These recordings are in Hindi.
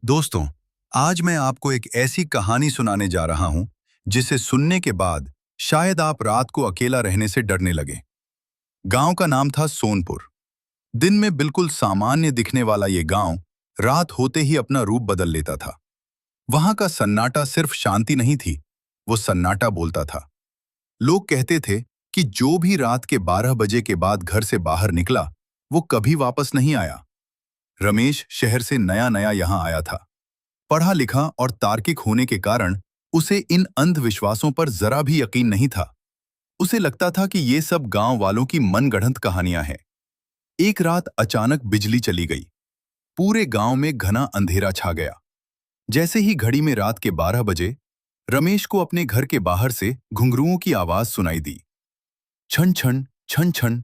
दोस्तों, आज मैं आपको एक ऐसी कहानी सुनाने जा रहा हूं जिसे सुनने के बाद शायद आप रात को अकेला रहने से डरने लगे। गांव का नाम था सोनपुर। दिन में बिल्कुल सामान्य दिखने वाला ये गांव रात होते ही अपना रूप बदल लेता था। वहां का सन्नाटा सिर्फ शांति नहीं थी, वो सन्नाटा बोलता था। लोग कहते थे कि जो भी रात के 12 बजे के बाद घर से बाहर निकला, वो कभी वापस नहीं आया। रमेश शहर से नया नया यहां आया था। पढ़ा लिखा और तार्किक होने के कारण उसे इन अंधविश्वासों पर जरा भी यकीन नहीं था। उसे लगता था कि ये सब गांव वालों की मनगढ़ंत कहानियां हैं। एक रात अचानक बिजली चली गई। पूरे गांव में घना अंधेरा छा गया। जैसे ही घड़ी में रात के 12 बजे, रमेश को अपने घर के बाहर से घुंघरुओं की आवाज सुनाई दी। छन छन छन छन।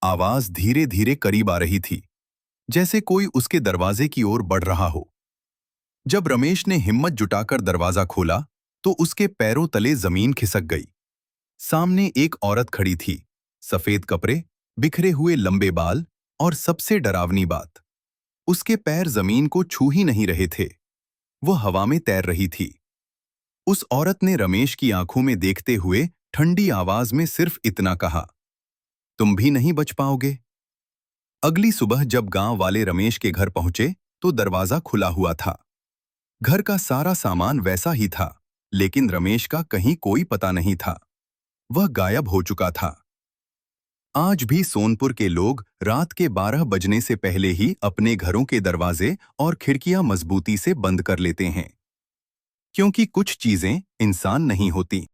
आवाज धीरे धीरे करीब आ रही थी, जैसे कोई उसके दरवाजे की ओर बढ़ रहा हो। जब रमेश ने हिम्मत जुटाकर दरवाजा खोला, तो उसके पैरों तले जमीन खिसक गई। सामने एक औरत खड़ी थी। सफेद कपड़े, बिखरे हुए लंबे बाल और सबसे डरावनी बात, उसके पैर जमीन को छू ही नहीं रहे थे। वो हवा में तैर रही थी। उस औरत ने रमेश की आंखों में देखते हुए ठंडी आवाज में सिर्फ इतना कहा, तुम भी नहीं बच पाओगे। अगली सुबह जब गांव वाले रमेश के घर पहुंचे, तो दरवाजा खुला हुआ था। घर का सारा सामान वैसा ही था, लेकिन रमेश का कहीं कोई पता नहीं था। वह गायब हो चुका था। आज भी सोनपुर के लोग रात के 12 बजने से पहले ही अपने घरों के दरवाजे और खिड़कियां मजबूती से बंद कर लेते हैं, क्योंकि कुछ चीजें इंसान नहीं होती।